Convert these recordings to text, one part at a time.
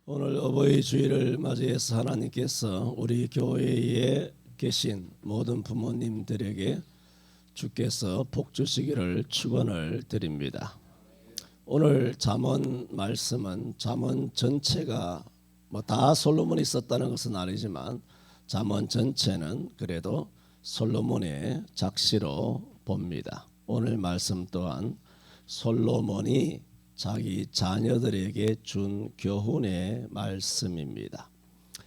오늘 어버이 주일을 맞이해서 하나님께서 우리 교회에 계신 모든 부모님들에게 주께서 복 주시기를 축원을 드립니다. 오늘 잠언 말씀은 잠언 전체가 다 솔로몬이 썼다는 것은 아니지만 잠언 전체는 그래도 솔로몬의 작시로 봅니다. 오늘 말씀 또한 솔로몬이 자기 자녀들에게 준 교훈의 말씀입니다.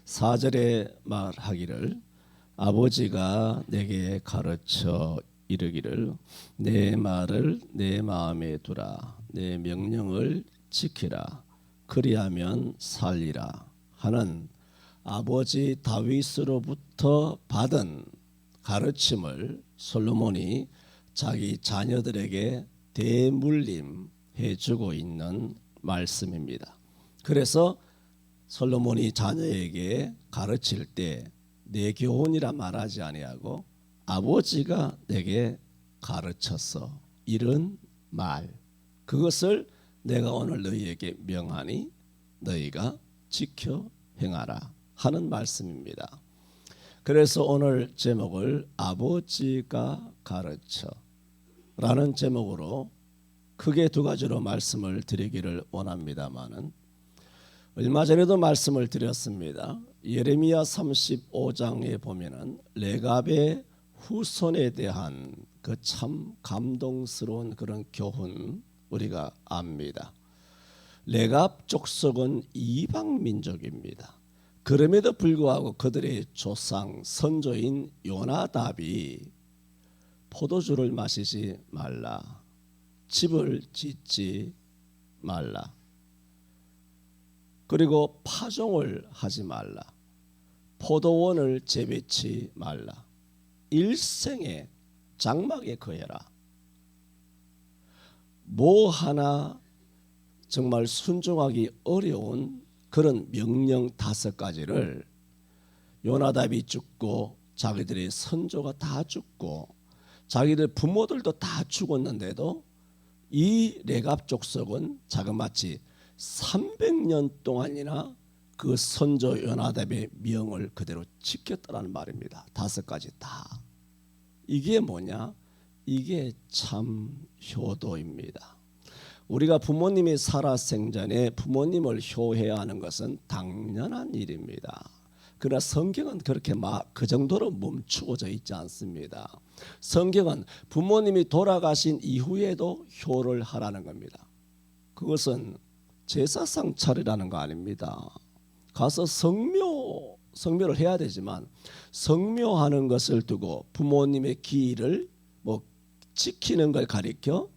4절에 말하기를 아버지가 내게 가르쳐 이르기를 내 말을 내 마음에 두라 내 명령을 지키라 그리하면 살리라 하는 아버지 다윗으로부터 받은 가르침을 솔로몬이 자기 자녀들에게 대물림 해주고 있는 말씀입니다. 그래서 솔로몬이 자녀에게 가르칠 때 내 교훈이라 말하지 아니하고 아버지가 내게 가르쳤어 이런 말 그것을 내가 오늘 너희에게 명하니 너희가 지켜 행하라 하는 말씀입니다. 그래서 오늘 제목을 아버지가 가르쳐 라는 제목으로 크게 두 가지로 말씀을 드리기를 원합니다마는 얼마 전에도 말씀을 드렸습니다. 예레미야 35장에 보면은 레갑의 후손에 대한 그 참 감동스러운 그런 교훈 우리가 압니다. 레갑 족속은 이방 민족입니다. 그럼에도 불구하고 그들의 조상 선조인 요나답이 포도주를 마시지 말라 집을 짓지 말라 그리고 파종을 하지 말라 포도원을 재배치 말라 일생에 장막에 거해라 뭐 하나 정말 순종하기 어려운 그런 명령 5가지를 요나답이 죽고 자기들의 선조가 다 죽고 자기들 부모들도 다 죽었는데도 이 레갑 족속은 자그마치 300년 동안이나 그 선조 요나답의 명을 그대로 지켰다는 말입니다. 5가지 다. 이게 뭐냐? 이게 참 효도입니다. 우리가 부모님이 살아생전에 부모님을 효해야 하는 것은 당연한 일입니다. 그러나 성경은 그렇게 그 정도로 멈추어져 있지 않습니다. 성경은 부모님이 돌아가신 이후에도 효를 하라는 겁니다. 그것은 제사상 차리라는 거 아닙니다. 가서 성묘를 해야 되지만 성묘하는 것을 두고 부모님의 기일을 지키는 걸 가리켜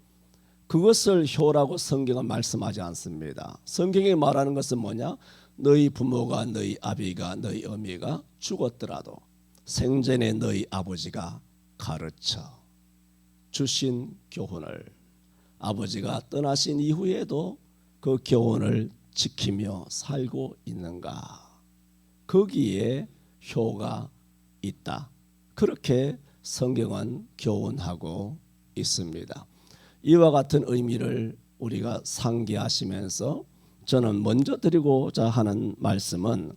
그것을 효라고 성경은 말씀하지 않습니다. 성경이 말하는 것은 뭐냐? 너희 부모가 너희 아비가 너희 어미가 죽었더라도 생전에 너희 아버지가 가르쳐 주신 교훈을 아버지가 떠나신 이후에도 그 교훈을 지키며 살고 있는가? 거기에 효가 있다. 그렇게 성경은 교훈하고 있습니다. 이와 같은 의미를 우리가 상기하시면서 저는 먼저 드리고자 하는 말씀은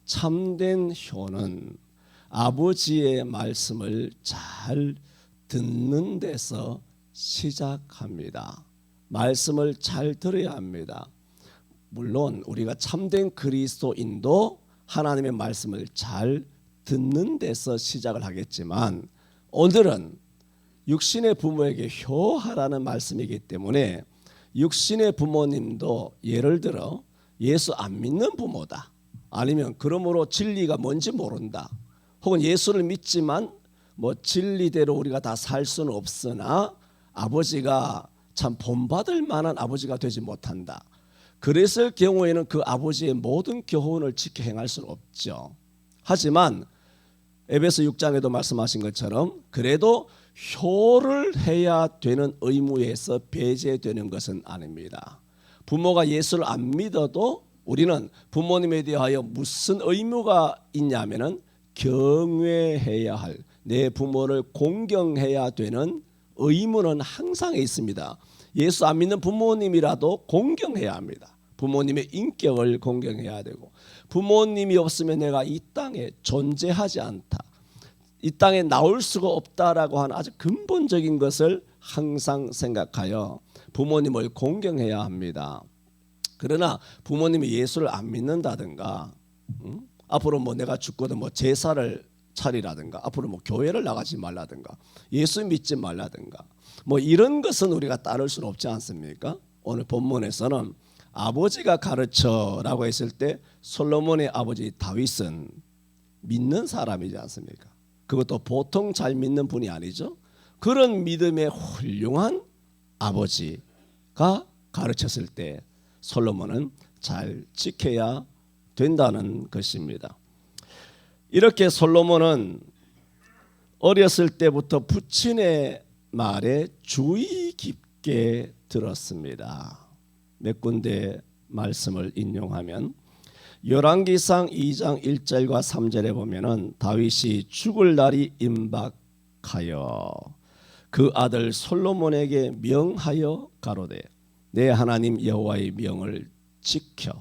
참된 효는 아버지의 말씀을 잘 듣는 데서 시작합니다. 말씀을 잘 들어야 합니다. 물론 우리가 참된 그리스도인도 하나님의 말씀을 잘 듣는 데서 시작을 하겠지만 오늘은 육신의 부모에게 효하라는 말씀이기 때문에 육신의 부모님도 예를 들어 예수 안 믿는 부모다 아니면 그러므로 진리가 뭔지 모른다 혹은 예수를 믿지만 진리대로 우리가 다 살 수는 없으나 아버지가 참 본받을 만한 아버지가 되지 못한다. 그랬을 경우에는 그 아버지의 모든 교훈을 지켜 행할 수는 없죠. 하지만 에베소 6장에도 말씀하신 것처럼 그래도 효를 해야 되는 의무에서 배제되는 것은 아닙니다. 부모가 예수를 안 믿어도 우리는 부모님에 대하여 무슨 의무가 있냐면은 경외해야 할 내 부모를 공경해야 되는 의무는 항상 있습니다. 예수 안 믿는 부모님이라도 공경해야 합니다. 부모님의 인격을 공경해야 되고, 부모님이 없으면 내가 이 땅에 존재하지 않다, 이 땅에 나올 수가 없다라고 하는 아주 근본적인 것을 항상 생각하여 부모님을 공경해야 합니다. 그러나 부모님이 예수를 안 믿는다든가, 앞으로 뭐 내가 죽거든 뭐 제사를 차리라든가, 앞으로 뭐 교회를 나가지 말라든가, 예수 믿지 말라든가, 뭐 이런 것은 우리가 따를 수는 없지 않습니까? 오늘 본문에서는 아버지가 가르쳐라고 했을 때 솔로몬의 아버지 다윗은 믿는 사람이지 않습니까? 그것도 보통 잘 믿는 분이 아니죠. 그런 믿음의 훌륭한 아버지가 가르쳤을 때 솔로몬은 잘 지켜야 된다는 것입니다. 이렇게 솔로몬은 어렸을 때부터 부친의 말에 주의 깊게 들었습니다. 몇 군데 말씀을 인용하면 열왕기상 2장 1절과 3절에 보면은 다윗이 죽을 날이 임박하여 그 아들 솔로몬에게 명하여 가로되 내 하나님 여호와의 명을 지켜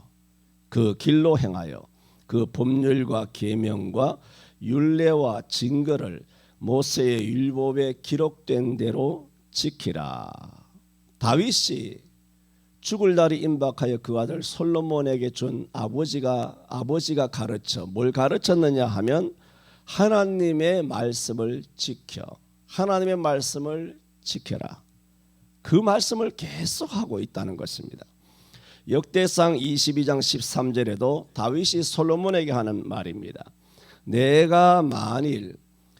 그 길로 행하여 그 법률과 계명과 율례와 증거를 모세의 율법에 기록된 대로 지키라. 다윗이 죽을 날이 임박하여 그 아들 솔로몬에게 준 아버지가 가르쳐 뭘 가르쳤느냐 하면 하나님의 말씀을 지켜, 하나님의 말씀을 지켜라. 그 말씀을 계속하고 있다는 것입니다. 역대상 22장 13절에도 다윗이 솔로몬에게 하는 말입니다. 내가 만일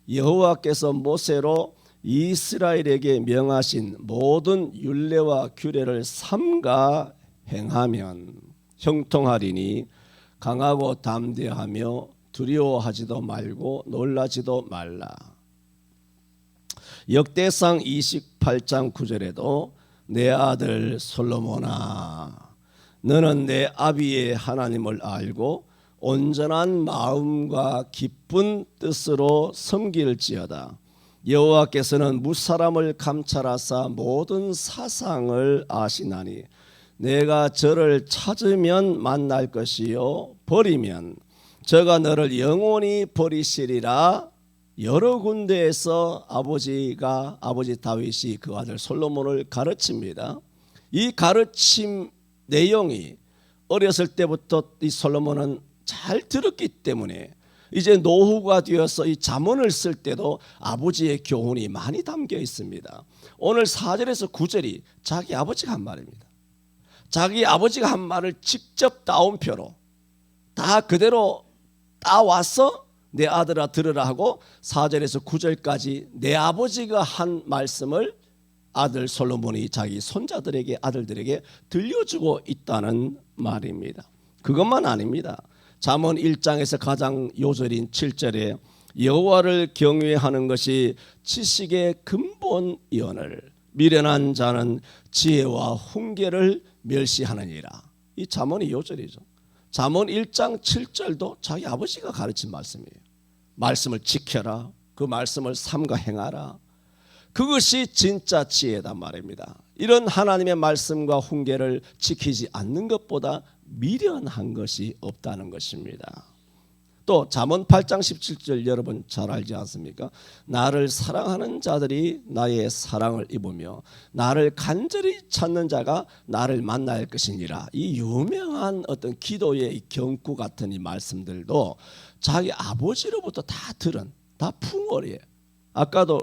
여호와께서 모세로 이스라엘에게 명하신 모든 율례와 규례를 삼가 행하면 형통하리니 강하고 담대하며 두려워하지도 말고 놀라지도 말라. 역대상 28장 9절에도 내 아들 솔로몬아 너는 내 아비의 하나님을 알고 온전한 마음과 기쁜 뜻으로 섬길지어다. 여호와께서는 무사람을 감찰하사 모든 사상을 아시나니 내가 저를 찾으면 만날 것이요 버리면 저가 너를 영원히 버리시리라. 여러 군데에서 아버지 다윗이 그 아들 솔로몬을 가르칩니다. 이 가르침 내용이 어렸을 때부터 이 솔로몬은 잘 들었기 때문에 이제 노후가 되어서 이 잠언을 쓸 때도 아버지의 교훈이 많이 담겨 있습니다. 오늘 4절에서 9절이 자기 아버지가 한 말입니다. 자기 아버지가 한 말을 직접 따옴표로 다 그대로 따와서 내 아들아 들으라 하고 4절에서 9절까지 내 아버지가 한 말씀을 아들 솔로몬이 자기 손자들에게 아들들에게 들려주고 있다는 말입니다. 그것만 아닙니다. 잠언 1장에서 가장 요절인 7절에 여호와를 경외하는 것이 지식의 근본이오늘 미련한 자는 지혜와 훈계를 멸시하느니라. 이 잠언이 요절이죠. 잠언 1장 7절도 자기 아버지가 가르친 말씀이에요. 말씀을 지켜라. 그 말씀을 삼가 행하라. 그것이 진짜 지혜단 말입니다. 이런 하나님의 말씀과 훈계를 지키지 않는 것보다 미련한 것이 없다는 것입니다. 또 잠언 8장 17절 여러분 잘 알지 않습니까? 나를 사랑하는 자들이 나의 사랑을 입으며 나를 간절히 찾는 자가 나를 만날 것이니라. 이 유명한 어떤 기도의 경구 같은 이 말씀들도 자기 아버지로부터 다 들은 다 풍월이에요. 아까도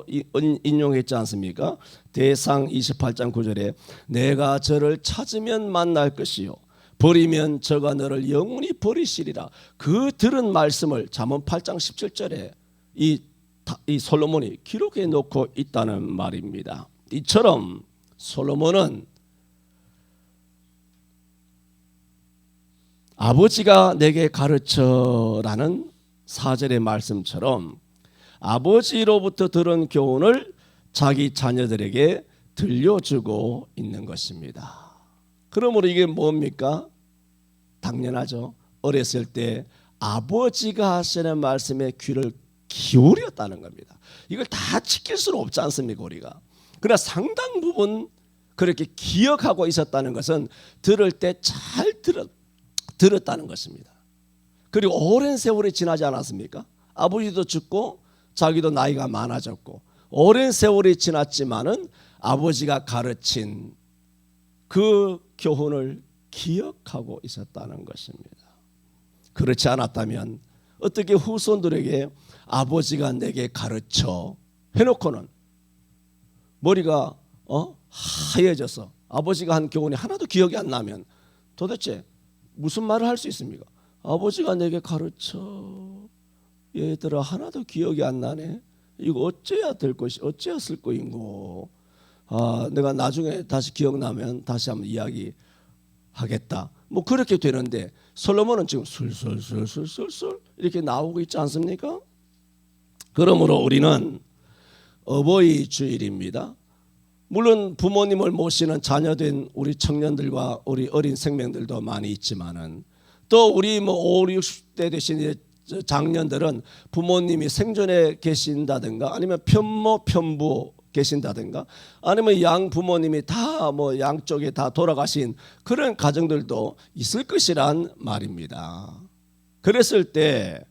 인용했지 않습니까? 대상 28장 9절에 내가 저를 찾으면 만날 것이요 버리면 저가 너를 영원히 버리시리라. 그 들은 말씀을 잠언 8장 17절에 이 솔로몬이 기록해 놓고 있다는 말입니다. 이처럼 솔로몬은 아버지가 내게 가르쳐라는 4절의 말씀처럼 아버지로부터 들은 교훈을 자기 자녀들에게 들려주고 있는 것입니다. 그러므로 이게 뭡니까? 당연하죠. 어렸을 때 아버지가 하시는 말씀에 귀를 기울였다는 겁니다. 이걸 다 지킬 수는 없지 않습니까 우리가. 그러나 상당 부분 그렇게 기억하고 있었다는 것은 들을 때 잘 들었다는 것입니다. 그리고 오랜 세월이 지나지 않았습니까? 아버지도 죽고 자기도 나이가 많아졌고 오랜 세월이 지났지만은 아버지가 가르친 그 교훈을 기억하고 있었다는 것입니다. 그렇지 않았다면 어떻게 후손들에게 아버지가 내게 가르쳐 해놓고는 머리가 하얘져서 아버지가 한 교훈이 하나도 기억이 안 나면 도대체 무슨 말을 할 수 있습니까? 아버지가 내게 가르쳐 얘들아 하나도 기억이 안 나네. 이거 어째야 될 것이 어째야 쓸 거인고. 내가 나중에 다시 기억나면 다시 한번 이야기하겠다. 뭐 그렇게 되는데 솔로몬은 지금 술술술술술술 이렇게 나오고 있지 않습니까? 그러므로 우리는 어버이 주일입니다. 물론 부모님을 모시는 자녀된 우리 청년들과 우리 어린 생명들도 많이 있지만은 또 우리 5, 60대 되신 장년들은 부모님이 생존에 계신다든가 아니면 편모 편부 계신다든가 아니면 양 부모님이 다 양쪽에 다 돌아가신 그런 가정들도 있을 것이란 말입니다. 그랬을 때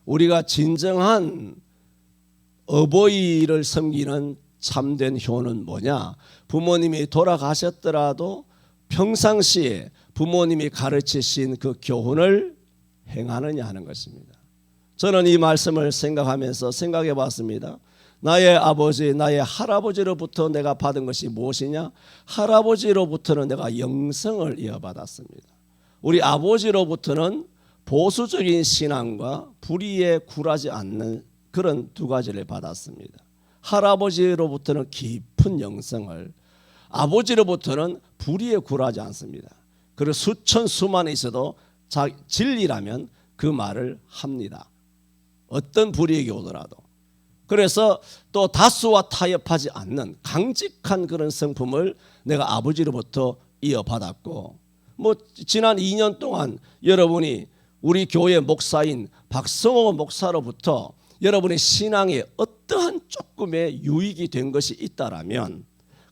우리가 진정한 어버이를 섬기는 참된 효는 뭐냐? 부모님이 돌아가셨더라도 평상시에 부모님이 가르치신 그 교훈을 행하느냐 하는 것입니다. 저는 이 말씀을 생각해 봤습니다. 나의 아버지, 나의 할아버지로부터 내가 받은 것이 무엇이냐? 할아버지로부터는 내가 영성을 이어받았습니다. 우리 아버지로부터는 보수적인 신앙과 불의에 굴하지 않는 그런 두 가지를 받았습니다. 할아버지로부터는 깊은 영성을, 아버지로부터는 불의에 굴하지 않습니다. 그리고 수천 수만에 있어도 진리라면 그 말을 합니다. 어떤 불이익이 오더라도. 그래서 또 다수와 타협하지 않는 강직한 그런 성품을 내가 아버지로부터 이어받았고, 지난 2년 동안 여러분이 우리 교회 목사인 박성호 목사로부터 여러분의 신앙에 어떠한 조금의 유익이 된 것이 있다라면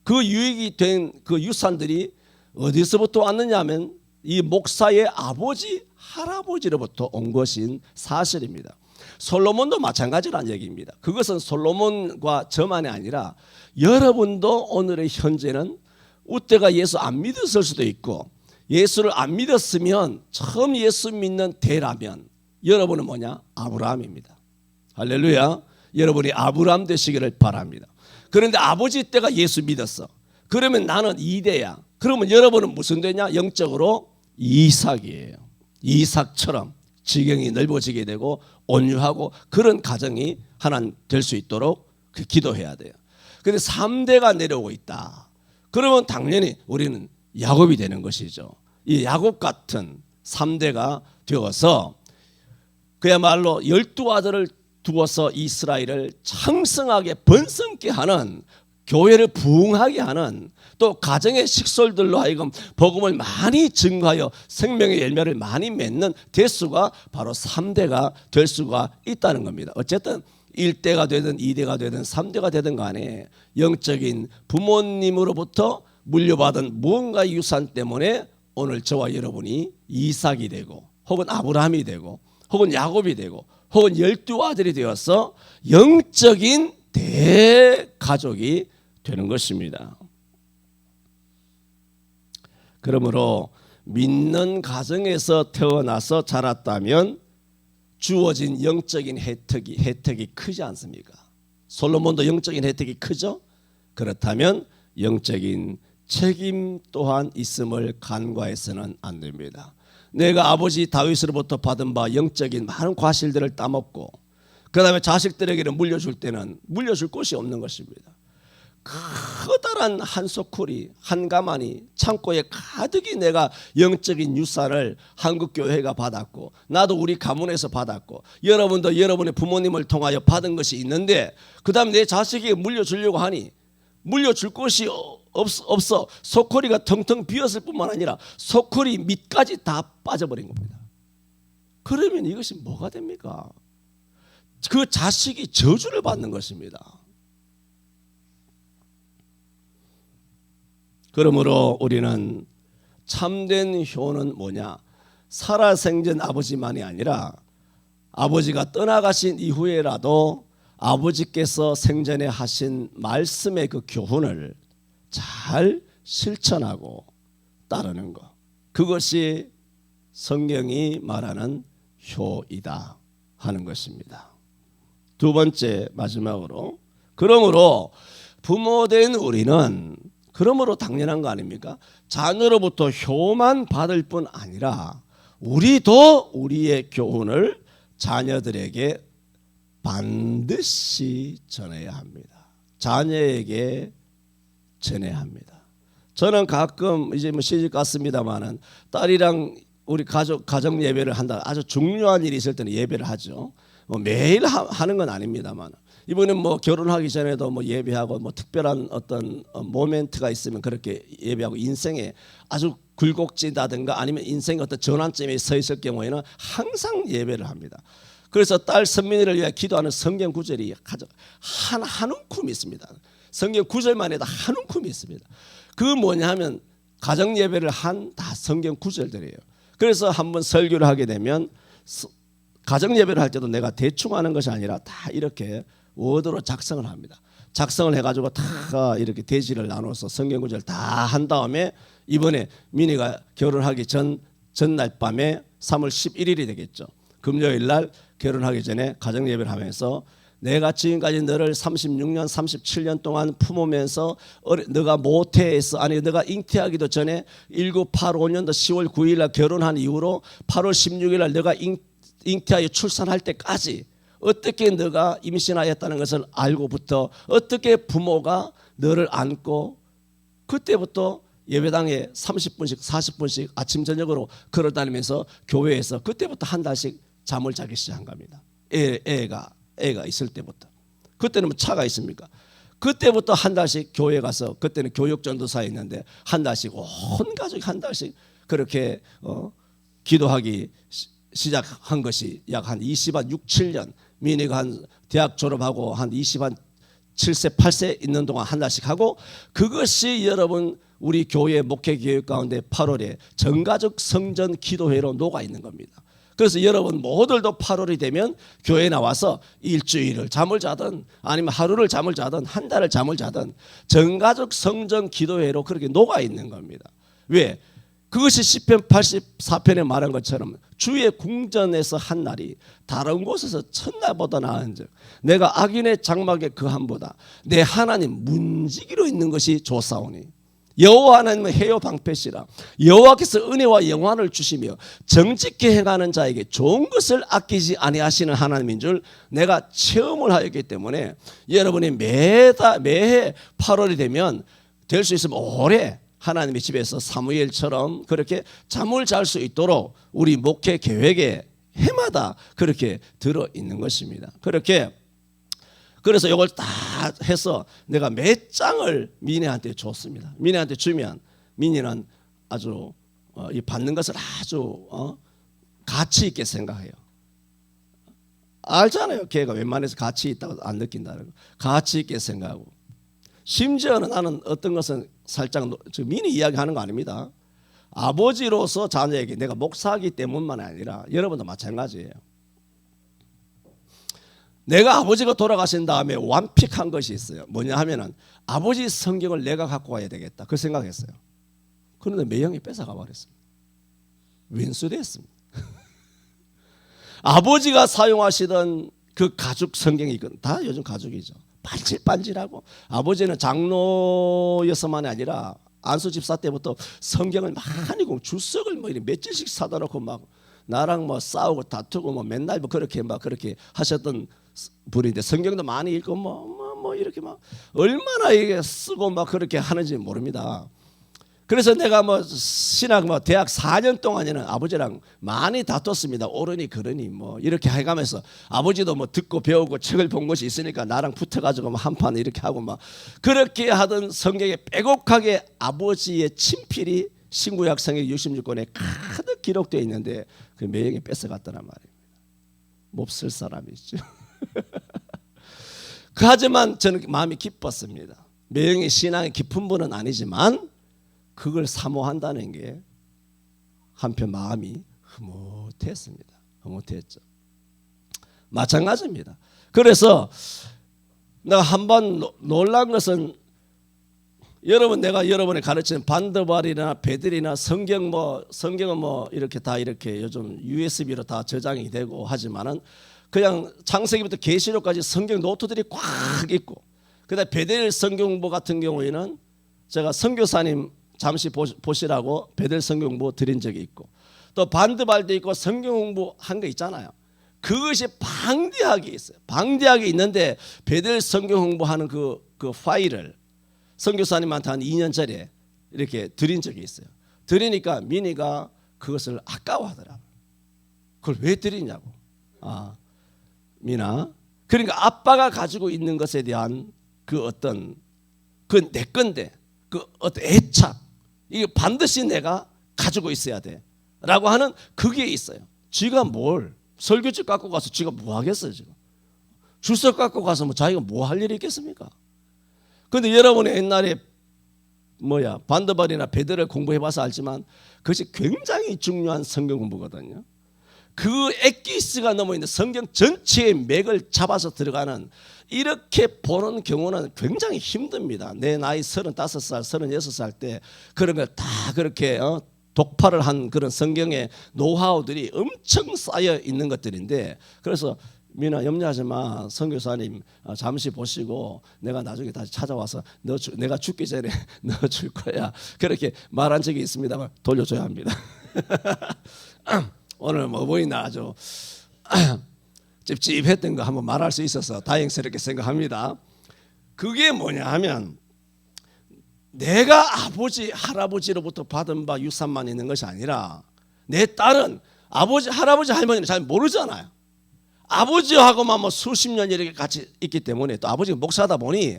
그 유익이 된 그 유산들이 어디서부터 왔느냐 하면 이 목사의 아버지, 할아버지로부터 온 것인 사실입니다. 솔로몬도 마찬가지란 얘기입니다. 그것은 솔로몬과 저만이 아니라 여러분도 오늘의 현재는 우때가 예수 안 믿었을 수도 있고 예수를 안 믿었으면 처음 예수 믿는 대라면 여러분은 뭐냐? 아브라함입니다. 할렐루야. 여러분이 아브라함 되시기를 바랍니다. 그런데 아버지 때가 예수 믿었어. 그러면 나는 2대야. 그러면 여러분은 무슨 되냐? 영적으로 이삭이에요. 이삭처럼 지경이 넓어지게 되고 온유하고 그런 가정이 하나 될 수 있도록 기도해야 돼요. 그런데 3대가 내려오고 있다. 그러면 당연히 우리는 야곱이 되는 것이죠. 이 야곱 같은 3대가 되어서 그야말로 12아들을 두어서 이스라엘을昌盛하게 번성케 하는, 교회를 부흥하게 하는, 또 가정의 식솔들로 하여금 복음을 많이 증거하여 생명의 열매를 많이 맺는 대수가 바로 3대가 될 수가 있다는 겁니다. 어쨌든 1대가 되든 2대가 되든 3대가 되든 간에 영적인 부모님으로부터 물려받은 무언가 유산 때문에 오늘 저와 여러분이 이삭이 되고 혹은 아브라함이 되고 혹은 야곱이 되고 혹은 12아들이 되어서 영적인 대가족이 되는 것입니다. 그러므로 믿는 가정에서 태어나서 자랐다면 주어진 영적인 혜택이 크지 않습니까? 솔로몬도 영적인 혜택이 크죠? 그렇다면 영적인 책임 또한 있음을 간과해서는 안 됩니다. 내가 아버지 다윗으로부터 받은 바 영적인 많은 과실들을 따먹고 그 다음에 자식들에게는 물려줄 때는 물려줄 곳이 없는 것입니다. 커다란 한 소쿠리 한 가마니 창고에 가득히 내가 영적인 유산을 한국교회가 받았고 나도 우리 가문에서 받았고 여러분도 여러분의 부모님을 통하여 받은 것이 있는데 그 다음에 내 자식에게 물려주려고 하니 물려줄 곳이 없어. 소쿠리가 텅텅 비었을 뿐만 아니라 소쿠리 밑까지 다 빠져버린 겁니다. 그러면 이것이 뭐가 됩니까? 그 자식이 저주를 받는 것입니다. 그러므로 우리는 참된 효는 뭐냐? 살아생전 아버지만이 아니라 아버지가 떠나가신 이후에라도 아버지께서 생전에 하신 말씀의 그 교훈을 잘 실천하고 따르는 것, 그것이 성경이 말하는 효이다 하는 것입니다. 두 번째, 마지막으로, 그러므로 부모된 우리는 그러므로 당연한 거 아닙니까? 자녀로부터 효만 받을 뿐 아니라 우리도 우리의 교훈을 자녀들에게 반드시 전해야 합니다. 자녀에게 전해야 합니다. 저는 가끔 이제 뭐 시집 갔습니다만은 딸이랑 우리 가정 예배를 한다. 아주 중요한 일이 있을 때는 예배를 하죠. 뭐 매일 하는 건 아닙니다만 이번에 뭐 결혼하기 전에도 뭐 예배하고 뭐 특별한 어떤 모멘트가 있으면 그렇게 예배하고 인생에 아주 굴곡진다든가 아니면 인생의 어떤 전환점에 서 있을 경우에는 항상 예배를 합니다. 그래서 딸 선민이를 위해 기도하는 성경 구절이 한 움큼이 있습니다. 성경 구절만 해도 한 움큼이 있습니다. 그 뭐냐 하면 가정 예배를 한 다 성경 구절들이에요. 그래서 한번 설교를 하게 되면 가정 예배를 할 때도 내가 대충 하는 것이 아니라 다 이렇게 워드로 작성을 합니다. 작성을 해가지고 다 이렇게 대지를 나눠서 성경 구절 다 한 다음에 이번에 민희가 결혼하기 전날 밤에 3월 11일이 되겠죠. 금요일 날 결혼하기 전에 가정 예배를 하면서 내가 지금까지 너를 36년 37년 동안 품으면서 너가 모태에서 아니 너가 잉태하기도 전에 1985년도 10월 9일 날 결혼한 이후로 8월 16일 날 너가 잉태하여 출산할 때까지 어떻게 너가 임신하였다는 것을 알고부터 어떻게 부모가 너를 안고 그때부터 예배당에 30분씩 40분씩 아침 저녁으로 걸어다니면서 교회에서 그때부터 한 달씩 잠을 자기 시작한 겁니다. 애가 있을 때부터. 그때는 뭐 차가 있습니까? 그때부터 한 달씩 교회 가서 그때는 교육전도사에 있는데 한 달씩 온 가족이 한 달씩 그렇게 기도하기 시작한 것이 약 한 20한 6, 7년 민희가 한 대학 졸업하고 한 20한 7세 8세 있는 동안 한 달씩 하고 그것이 여러분 우리 교회 목회 교육 가운데 8월에 전가족 성전 기도회로 녹아 있는 겁니다. 그래서 여러분 모두들도 8월이 되면 교회에 나와서 일주일을 잠을 자든 아니면 하루를 잠을 자든 한 달을 잠을 자든 전가족 성전 기도회로 그렇게 녹아 있는 겁니다. 왜? 그것이 시편 84편에 말한 것처럼 주의 궁전에서 한 날이 다른 곳에서 첫날보다 나은즉 내가 악인의 장막에 거함보다 내 하나님 문지기로 있는 것이 좋사오니 여호와 하나님은 해요 방패시라. 여호와께서 은혜와 영광을 주시며 정직히 행하는 자에게 좋은 것을 아끼지 아니하시는 하나님인 줄 내가 체험을 하였기 때문에 여러분이 매해 8월이 되면 될 수 있으면 올해 하나님의 집에서 사무엘처럼 그렇게 잠을 잘 수 있도록 우리 목회 계획에 해마다 그렇게 들어있는 것입니다. 그래서 이걸 다 해서 내가 몇 장을 민희한테 줬습니다. 민희한테 주면 민희는 아주 이 받는 것을 아주 가치 있게 생각해요. 알잖아요. 걔가 웬만해서 가치 있다고 안 느낀다는 거. 가치 있게 생각하고 심지어는 나는 어떤 것은 살짝 민희 이야기하는 거 아닙니다. 아버지로서 자녀에게 내가 목사하기 때문만 아니라 여러분도 마찬가지예요. 내가 아버지가 돌아가신 다음에 완픽한 것이 있어요. 뭐냐 하면은 아버지 성경을 내가 갖고 와야 되겠다 그 생각했어요. 그런데 매형이 뺏어가 버렸습니다. 윈수됐습니다. 아버지가 사용하시던 그 가죽 성경이 다 요즘 가죽이죠. 반질반질하고 아버지는 장로여서만이 아니라 안수 집사 때부터 성경을 많이 주석을 뭐 며칠씩 사다 놓고 막 나랑 뭐 싸우고 다투고 뭐 맨날 뭐 그렇게 하셨던 분인데 성경도 많이 읽고 뭐 이렇게 막 얼마나 이게 쓰고 막 그렇게 하는지 모릅니다. 그래서 내가 뭐 신학 뭐 대학 4년 동안에는 아버지랑 많이 다퉜습니다. 옳으니 그러니 뭐 이렇게 해가면서 아버지도 뭐 듣고 배우고 책을 본 것이 있으니까 나랑 붙어가지고 뭐 한판 이렇게 하고 막 그렇게 하던 성경에 빼곡하게 아버지의 친필이 신구약 성경 66권에 가득 기록되어 있는데 그 매형이 뺏어갔더란 말입니다. 몹쓸 사람이죠. 하지만 저는 마음이 기뻤습니다. 매형이 신앙이 깊은 분은 아니지만 그걸 사모한다는 게 한편 마음이 흐뭇했습니다. 흐뭇했죠. 마찬가지입니다. 그래서 내가 한번 놀란 것은 내가 여러분에 가르치는 반드발이나 베들이나 성경은 이렇게 다 이렇게 요즘 USB로 다 저장이 되고 하지만은 그냥 창세기부터 계시록까지 성경 노트들이 꽉 있고, 그다음에 베델 성경부 같은 경우에는 제가 선교사님 잠시 보시라고 베델 성경부 드린 적이 있고, 또 반드발도 있고 성경 공부한 거 있잖아요. 그것이 방대하게 있어요. 방대하게 있는데 베델 성경 공부하는 그 파일을 선교사님한테 한 2년짜리 이렇게 드린 적이 있어요. 드리니까 민희가 그것을 아까워하더라고요. 그걸 왜 드리냐고. 민아, 그러니까 아빠가 가지고 있는 것에 대한 그 어떤 그 내 건데 그 어떤 애착, 이게 반드시 내가 가지고 있어야 돼 라고 하는 그게 있어요. 쥐가 뭘 설교집 갖고 가서 쥐가 뭐 하겠어요. 지금 주석 갖고 가서 자기가 뭐 할 일이 있겠습니까? 그런데 여러분이 옛날에 반드발이나 베드를 공부해봐서 알지만 그것이 굉장히 중요한 성경 공부거든요. 그 엑기스가 넘어있는 성경 전체의 맥을 잡아서 들어가는, 이렇게 보는 경우는 굉장히 힘듭니다. 내 나이 35살, 36살 때 그런 걸 다 그렇게 독파를 한 그런 성경의 노하우들이 엄청 쌓여 있는 것들인데, 그래서 민아 염려하지 마. 선교사님 잠시 보시고 내가 나중에 다시 찾아와서 내가 죽기 전에 넣어줄 거야. 그렇게 말한 적이 있습니다만 돌려줘야 합니다. 오늘 보이나 아주 찝찝했던 거 한번 말할 수 있어서 다행스럽게 생각합니다. 그게 뭐냐 하면 내가 아버지 할아버지로부터 받은 바 유산만 있는 것이 아니라 내 딸은 아버지 할아버지 할머니는 잘 모르잖아요. 아버지하고만 수십 년 이렇게 같이 있기 때문에, 또 아버지가 목사다 보니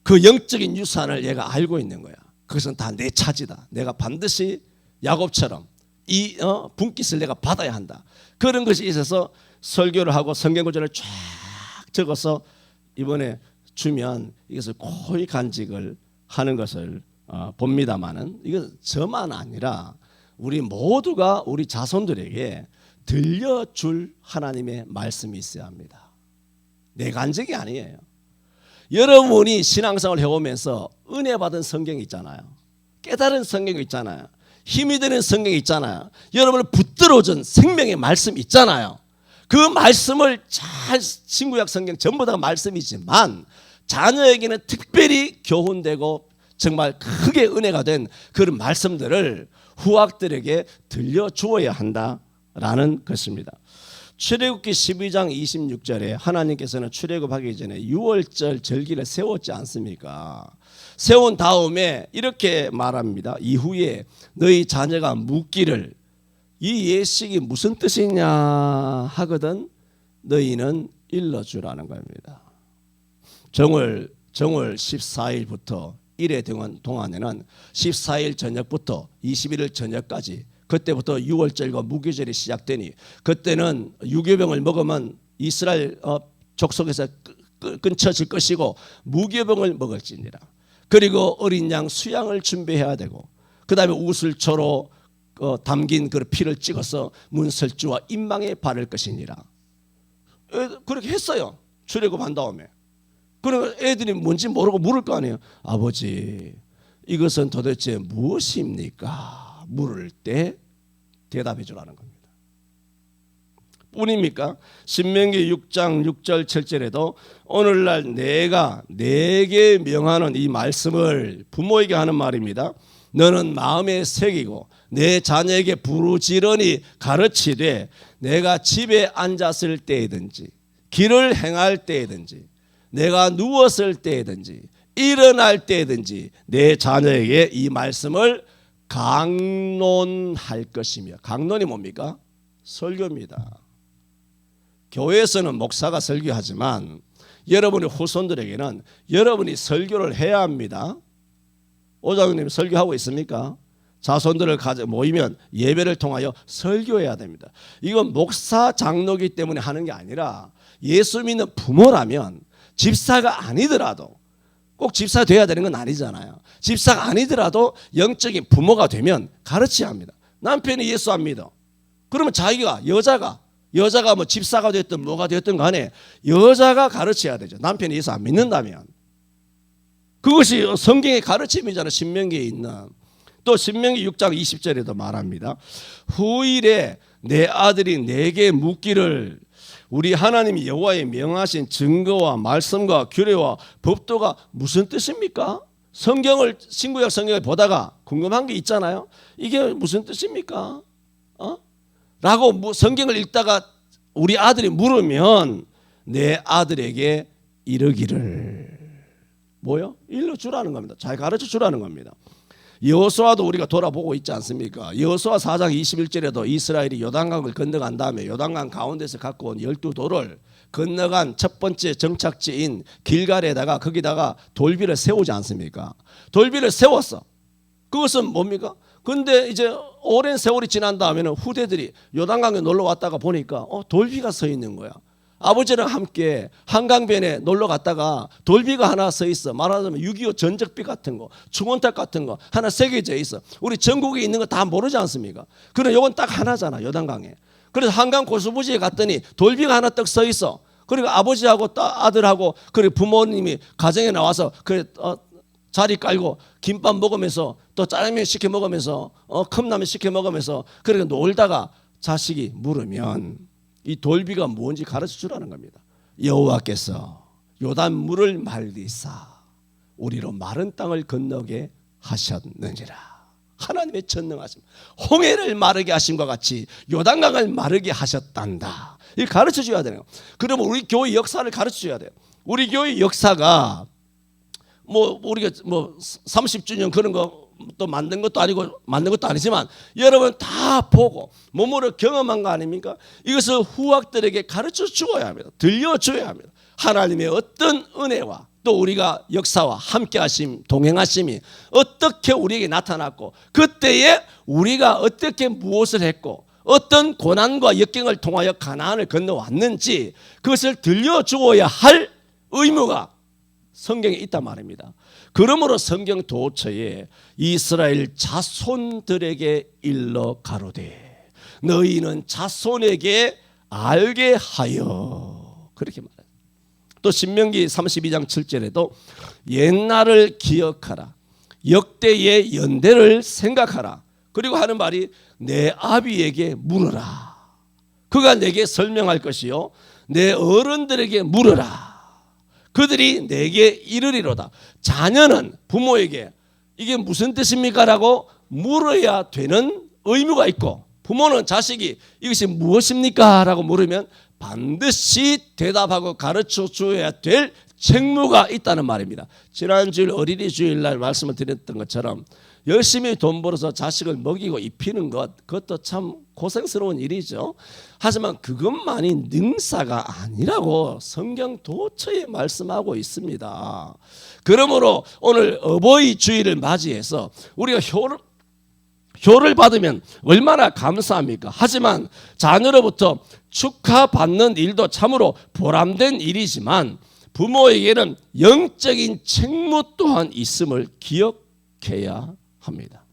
그 영적인 유산을 얘가 알고 있는 거야. 그것은 다 내 차지다. 내가 반드시 야곱처럼 이 분깃을 내가 받아야 한다. 그런 것이 있어서 설교를 하고 성경 구절을 쫙 적어서 이번에 주면 이것을 고이 간직을 하는 것을 봅니다만은, 이건 저만 아니라 우리 모두가 우리 자손들에게 들려줄 하나님의 말씀이 있어야 합니다. 내 간직이 아니에요. 여러분이 신앙생활을 해오면서 은혜 받은 성경이 있잖아요. 깨달은 성경이 있잖아요. 힘이 되는 성경이 있잖아요. 여러분을 붙들어준 생명의 말씀이 있잖아요. 그 말씀을 잘 신구약 성경 전부 다 말씀이지만 자녀에게는 특별히 교훈되고 정말 크게 은혜가 된 그런 말씀들을 후학들에게 들려주어야 한다라는 것입니다. 출애굽기 12장 26절에 하나님께서는 출애굽하기 전에 6월절 절기를 세웠지 않습니까? 세운 다음에 이렇게 말합니다. 이후에 너희 자녀가 묻기를 이 예식이 무슨 뜻이냐 하거든 너희는 일러주라는 겁니다. 정월 14일부터 1회 동안에는 14일 저녁부터 21일 저녁까지, 그때부터 6월절과 무교절이 시작되니 그때는 유교병을 먹으면 이스라엘 족속에서 끊쳐질 것이고 무교병을 먹을지니라. 그리고 어린 양 수양을 준비해야 되고, 그 다음에 우슬초로 담긴 그 피를 찍어서 문설주와 인망에 바를 것이니라. 그렇게 했어요. 출애굽한 다음에. 그러면 애들이 뭔지 모르고 물을 거 아니에요. 아버지, 이것은 도대체 무엇입니까? 물을 때 대답해 주라는 겁니다. 뿐입니까? 신명기 6장 6절 7절에도 오늘날 내가 내게 명하는 이 말씀을 부모에게 하는 말입니다. 너는 마음에 새기고 내 자녀에게 부르짖으니 가르치되 내가 집에 앉았을 때이든지 길을 행할 때이든지 내가 누웠을 때이든지 일어날 때이든지 내 자녀에게 이 말씀을 강론할 것이며, 강론이 뭡니까? 설교입니다. 교회에서는 목사가 설교하지만 여러분의 후손들에게는 여러분이 설교를 해야 합니다. 오장님 설교하고 있습니까? 자손들을 모이면 예배를 통하여 설교해야 됩니다. 이건 목사 장로기 때문에 하는 게 아니라 예수 믿는 부모라면 집사가 아니더라도 꼭 집사 돼야 되는 건 아니잖아요. 집사가 아니더라도 영적인 부모가 되면 가르쳐야 합니다. 남편이 예수 안 믿어. 그러면 자기가 여자가 뭐 집사가 됐든 뭐가 됐든 간에 여자가 가르쳐야 되죠. 남편이 예수 안 믿는다면. 그것이 성경의 가르침이잖아요. 신명기에 있는. 또 신명기 6장 20절에도 말합니다. 후일에 내 아들이 내게 묻기를 우리 하나님 여호와의 명하신 증거와 말씀과 규례와 법도가 무슨 뜻입니까? 성경을 신구약 성경을 보다가 궁금한 게 있잖아요. 이게 무슨 뜻입니까? 라고 성경을 읽다가 우리 아들이 물으면 내 아들에게 이르기를 뭐요? 일러주라는 겁니다. 잘 가르쳐 주라는 겁니다. 여호수아도 우리가 돌아보고 있지 않습니까? 여호수아 4장 21절에도 이스라엘이 요단강을 건너간 다음에 요단강 가운데서 갖고 온 12돌을 건너간 첫 번째 정착지인 길갈에다가 거기다가 돌비를 세우지 않습니까? 돌비를 세웠어. 그것은 뭡니까? 근데 이제 오랜 세월이 지난 다음에는 후대들이 요단강에 놀러 왔다가 보니까 돌비가 서 있는 거야. 아버지랑 함께 한강변에 놀러 갔다가 돌비가 하나 서 있어. 말하자면 6.25 전적비 같은 거, 충원탑 같은 거 하나 새겨져 있어. 우리 전국에 있는 거 다 모르지 않습니까? 그럼 요건 딱 하나잖아, 요단강에. 그래서 한강 고수부지에 갔더니 돌비가 하나 딱 서 있어. 그리고 아버지하고 아들하고 그리고 부모님이 가정에 나와서 자리 깔고 김밥 먹으면서 또 짜장면 시켜 먹으면서 컵라면 시켜 먹으면서 그렇게 놀다가 자식이 물으면 이 돌비가 뭔지 가르쳐 주라는 겁니다. 여호와께서 요단 물을 말리사 우리로 마른 땅을 건너게 하셨느니라. 하나님의 전능하심, 홍해를 마르게 하심과 같이 요단강을 마르게 하셨단다. 이 가르쳐 줘야 되는 거. 그러면 우리 교회 역사를 가르쳐 줘야 돼요. 우리 교회 역사가 우리가 30주년 그런 거 또 만든 것도 아니고 만든 것도 아니지만 여러분 다 보고 몸으로 경험한 거 아닙니까? 이것을 후학들에게 가르쳐 주어야 합니다. 들려줘야 합니다. 하나님의 어떤 은혜와 또 우리가 역사와 함께 하심, 동행하심이 어떻게 우리에게 나타났고 그때에 우리가 어떻게 무엇을 했고 어떤 고난과 역경을 통하여 가나안을 건너왔는지 그것을 들려주어야 할 의무가 성경에 있단 말입니다. 그러므로 성경 도처에 이스라엘 자손들에게 일러 가로되 너희는 자손에게 알게 하여 그렇게 말해요. 또 신명기 32장 7절에도 옛날을 기억하라 역대의 연대를 생각하라 그리고 하는 말이 내 아비에게 물으라 그가 내게 설명할 것이요 내 어른들에게 물으라 그들이 내게 이르리로다. 자녀는 부모에게 이게 무슨 뜻입니까? 라고 물어야 되는 의무가 있고 부모는 자식이 이것이 무엇입니까? 라고 물으면 반드시 대답하고 가르쳐 줘야 될 책무가 있다는 말입니다. 지난주일 어린이 주일날 말씀을 드렸던 것처럼 열심히 돈 벌어서 자식을 먹이고 입히는 그것도 참 고생스러운 일이죠. 하지만 그것만이 능사가 아니라고 성경 도처에 말씀하고 있습니다. 그러므로 오늘 어버이 주일을 맞이해서 우리가 효를 받으면 얼마나 감사합니까? 하지만 자녀로부터 축하받는 일도 참으로 보람된 일이지만 부모에게는 영적인 책무 또한 있음을 기억해야 합니다.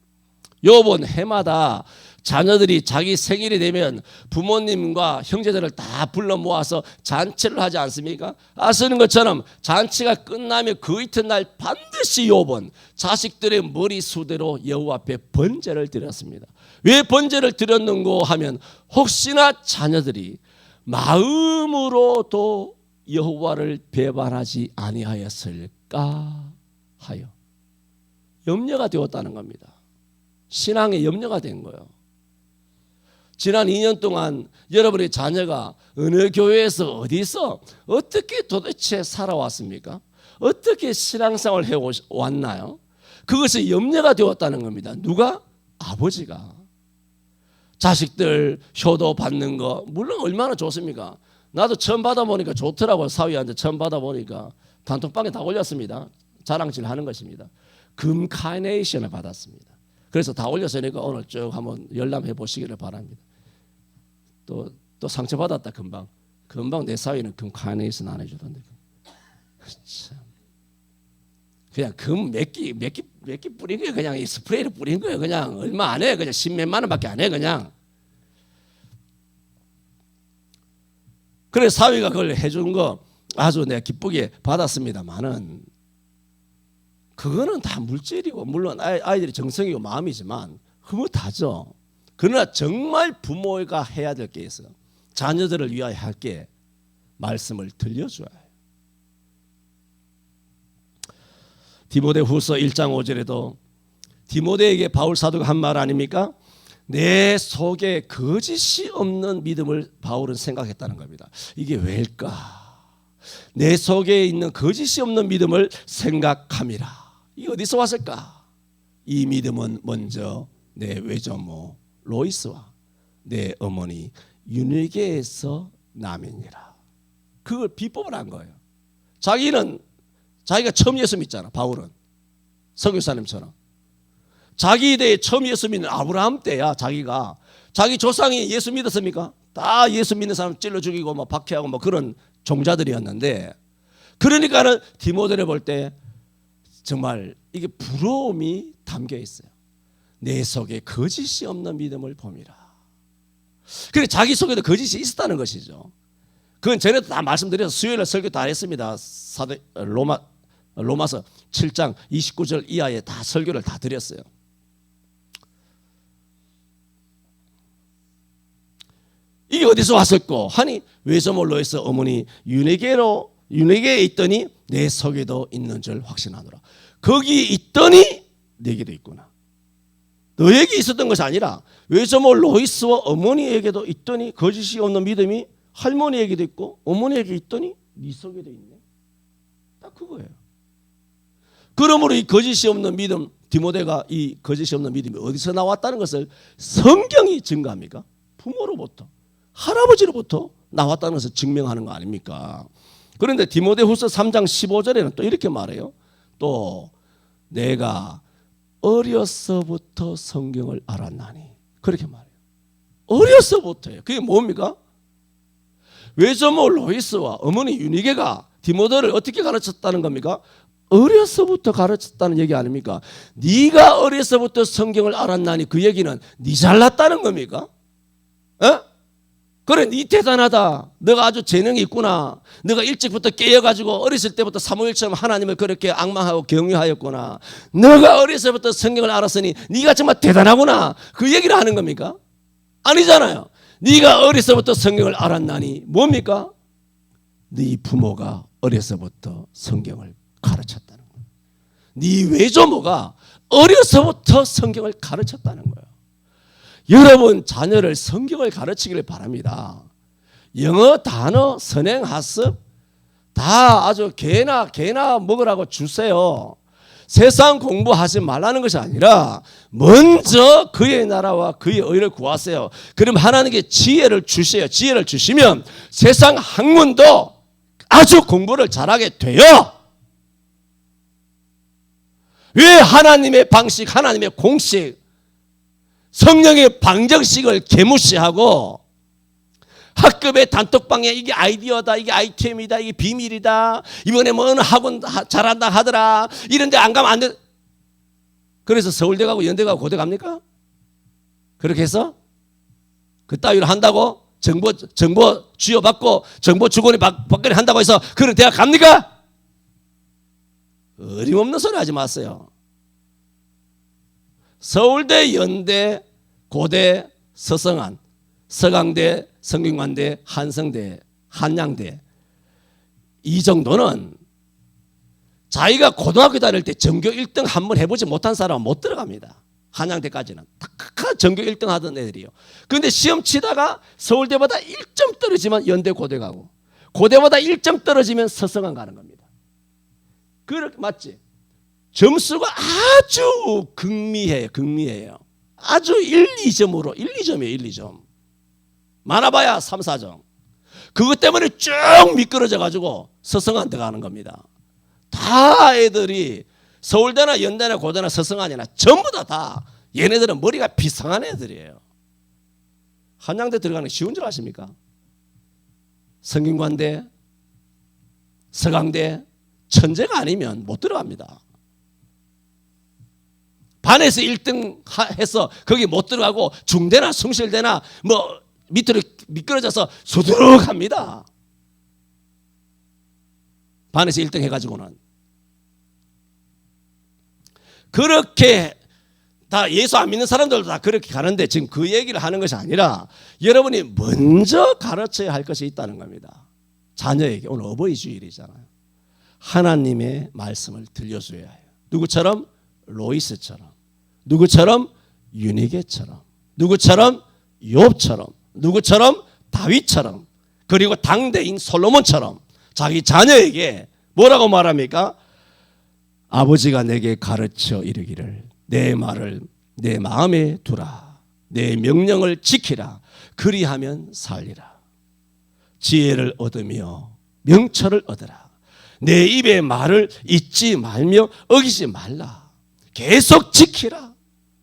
요번 해마다 자녀들이 자기 생일이 되면 부모님과 형제들을 다 불러 모아서 잔치를 하지 않습니까? 아시는 것처럼 잔치가 끝나면 그 이튿날 반드시 요번 자식들의 머리수대로 여호와 앞에 번제를 드렸습니다. 왜 번제를 드렸는고 하면 혹시나 자녀들이 마음으로도 여호와를 배반하지 아니하였을까 하여 염려가 되었다는 겁니다. 신앙의 염려가 된 거예요. 지난 2년 동안 여러분의 자녀가 어느 교회에서 어디서 어떻게 도대체 살아왔습니까? 어떻게 신앙생활을 해왔나요? 그것이 염려가 되었다는 겁니다. 누가? 아버지가. 자식들 효도 받는 거 물론 얼마나 좋습니까? 나도 처음 받아보니까 좋더라고요. 사위한테 처음 받아보니까 단톡방에 다 올렸습니다. 자랑질 하는 것입니다. 금 카네이션을 받았습니다. 그래서 다 올렸으니까 오늘 쭉 한번 열람해 보시기를 바랍니다. 또 상처받았다 금방 내 사위는 금 카네이션 안 해주던데. 참. 그냥 금 몇 끼 뿌린 거예요. 그냥 이 스프레이를 뿌린 거예요. 그냥 얼마 안 해. 그냥 10몇만 원밖에 안 해. 그냥. 그래 사위가 그걸 해준 거 아주 내가 기쁘게 받았습니다만은 그거는 다 물질이고 물론 아이들의 정성이고 마음이지만 흐뭇하죠. 그러나 정말 부모가 해야 될 게 있어요. 자녀들을 위하여 할 게 말씀을 들려줘야 해요. 디모데후서 1장 5절에도 디모데에게 바울 사도가 한 말 아닙니까? 내 속에 거짓이 없는 믿음을 바울은 생각했다는 겁니다. 이게 왜일까? 내 속에 있는 거짓이 없는 믿음을 생각함이라. 이게 어디서 왔을까? 이 믿음은 먼저 내 외조모 로이스와 내 어머니 유니게에서 남이니라. 그걸 비법을 한 거예요. 자기가 처음 예수 믿잖아. 바울은 선교사님처럼 자기 대에 처음 예수 믿는 아브라함 때야. 자기 조상이 예수 믿었습니까? 다 예수 믿는 사람 찔러 죽이고 뭐 박해하고 뭐 그런 종자들이었는데, 그러니까는 디모데를 볼 때 정말 이게 부러움이 담겨 있어요. 내 속에 거짓이 없는 믿음을 봄이라. 그래 자기 속에도 거짓이 있었다는 것이죠. 그건 전에도 다 말씀드려서 수요일에 설교 다 했습니다. 로마서 7장 29절 이하에 다 설교를 다 드렸어요. 이게 어디서 왔을까 하니 외조모 로이스 어머니 유네게에 있더니 내 속에도 있는 줄 확신하노라. 거기 있더니 내게도 있구나. 너에게 있었던 것이 아니라 외조모 로이스와 어머니에게도 있더니 거짓이 없는 믿음이 할머니에게도 있고 어머니에게 있더니 네 속에도 있네. 딱 그거예요. 그러므로 이 거짓이 없는 믿음, 디모데가 이 거짓이 없는 믿음이 어디서 나왔다는 것을 성경이 증거합니까? 부모로부터, 할아버지로부터 나왔다는 것을 증명하는 거 아닙니까? 그런데 디모데후서 3장 15절에는 또 이렇게 말해요. 또 내가 어려서부터 성경을 알았나니, 그렇게 말해요. 어려서부터예요. 그게 뭡니까? 외조모 로이스와 어머니 유니게가 디모데를 어떻게 가르쳤다는 겁니까? 어려서부터 가르쳤다는 얘기 아닙니까? 네가 어려서부터 성경을 알았나니 그 얘기는 네 잘났다는 겁니까? 그래 네 대단하다. 너가 아주 재능이 있구나. 너가 일찍부터 깨어가지고 어렸을 때부터 사무엘처럼 하나님을 그렇게 악망하고 경유하였구나. 너가 어려서부터 성경을 알았으니 네가 정말 대단하구나. 그 얘기를 하는 겁니까? 아니잖아요. 네가 어려서부터 성경을 알았나니 뭡니까? 네 부모가 어려서부터 성경을 가르쳤다는 거예요. 네 외조모가 어려서부터 성경을 가르쳤다는 거예요. 여러분 자녀를 성경을 가르치기를 바랍니다. 영어 단어 선행학습 다 아주 개나 먹으라고 주세요. 세상 공부하지 말라는 것이 아니라 먼저 그의 나라와 그의 의를 구하세요. 그럼 하나님께 지혜를 주세요. 지혜를 주시면 세상 학문도 아주 공부를 잘하게 돼요. 왜 하나님의 방식, 하나님의 공식, 성령의 방정식을 개무시하고 학급의 단톡방에 이게 아이디어다, 이게 아이템이다, 이게 비밀이다, 이번에 뭐 어느 학원 잘한다 하더라, 이런데 안 가면 안 돼. 그래서 서울대 가고 연대 가고 고대 갑니까? 그렇게 해서 그 따위로 한다고 정보 쥐어받고 정보 주거니 받거니 한다고 해서 그런 대학 갑니까? 어림없는 소리 하지 마세요. 서울대, 연대, 고대, 서성한, 서강대, 성균관대, 한성대, 한양대 이 정도는 자기가 고등학교 다닐 때 전교 1등 한번 해보지 못한 사람은 못 들어갑니다. 한양대까지는 탁탁 전교 1등 하던 애들이요. 그런데 시험 치다가 서울대보다 1점 떨어지면 연대 고대 가고 고대보다 1점 떨어지면 서성한 가는 겁니다. 그렇게 맞지? 점수가 아주 극미해요. 아주 1, 2점으로 1, 2점이에요. 1, 2점. 많아봐야 3, 4점. 그것 때문에 쭉 미끄러져 가지고 서성한 데 가는 겁니다. 다 애들이 서울대나 연대나 고대나 서성한이나 전부 다 얘네들은 머리가 비상한 애들이에요. 한양대 들어가는 게 쉬운 줄 아십니까? 성균관대, 서강대 천재가 아니면 못 들어갑니다. 반에서 1등 해서 거기 못 들어가고 중대나 숭실대나 뭐 밑으로 미끄러져서 수두룩합니다. 반에서 1등 해가지고는. 그렇게 다 예수 안 믿는 사람들도 다 그렇게 가는데 지금 그 얘기를 하는 것이 아니라 여러분이 먼저 가르쳐야 할 것이 있다는 겁니다. 자녀에게. 오늘 어버이 주일이잖아요. 하나님의 말씀을 들려줘야 해요. 누구처럼? 로이스처럼, 누구처럼? 유니게처럼, 누구처럼? 욥처럼, 누구처럼? 다윗처럼, 그리고 당대인 솔로몬처럼 자기 자녀에게 뭐라고 말합니까? 아버지가 내게 가르쳐 이르기를 내 말을 내 마음에 두라. 내 명령을 지키라. 그리하면 살리라. 지혜를 얻으며 명철을 얻으라. 내 입의 말을 잊지 말며 어기지 말라. 계속 지키라.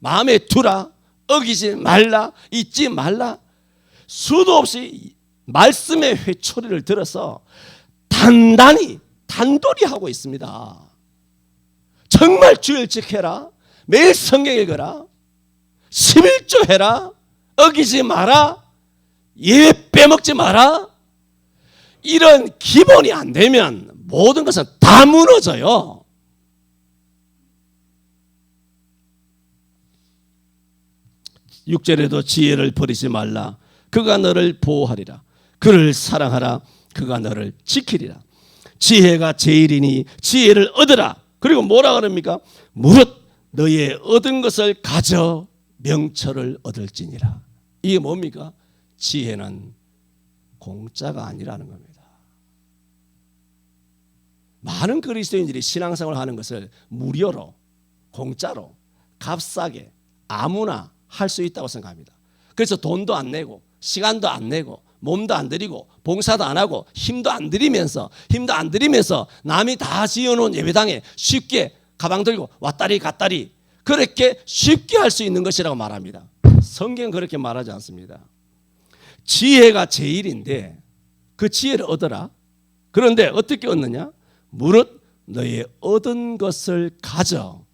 마음에 두라. 어기지 말라. 잊지 말라. 수도 없이 말씀의 회초리를 들어서 단돌이 하고 있습니다. 정말 주일 지켜라. 매일 성경 읽어라. 11조 해라. 어기지 마라. 예배 빼먹지 마라. 이런 기본이 안 되면 모든 것은 다 무너져요. 육 절에도 지혜를 버리지 말라. 그가 너를 보호하리라. 그를 사랑하라. 그가 너를 지키리라. 지혜가 제일이니 지혜를 얻으라. 그리고 뭐라 그럽니까? 무릇 너의 얻은 것을 가져 명철을 얻을지니라. 이게 뭡니까? 지혜는 공짜가 아니라는 겁니다. 많은 그리스도인들이 신앙생활을 하는 것을 무료로, 공짜로, 값싸게 아무나 할 수 있다고 생각합니다. 그래서 돈도 안 내고 시간도 안 내고 몸도 안 들이고 봉사도 안 하고 힘도 안 들이면서 남이 다 지어놓은 예배당에 쉽게 가방 들고 왔다리 갔다리 그렇게 쉽게 할 수 있는 것이라고 말합니다. 성경은 그렇게 말하지 않습니다. 지혜가 제일인데 그 지혜를 얻어라. 그런데 어떻게 얻느냐? 무릇 너의 얻은 것을 가져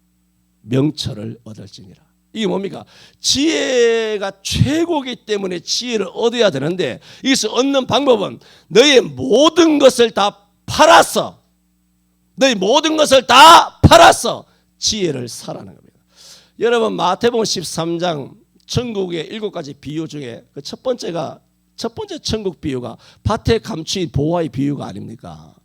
명철을 얻을지니라. 이게 뭡니까? 지혜가 최고이기 때문에 지혜를 얻어야 되는데 이것을 얻는 방법은 너의 모든 것을 다 팔아서 지혜를 사라는 겁니다. 여러분 마태복음 13장 천국의 7가지 비유 중에 그 첫 번째 천국 비유가 밭에 감추인 보화의 비유가 아닙니까?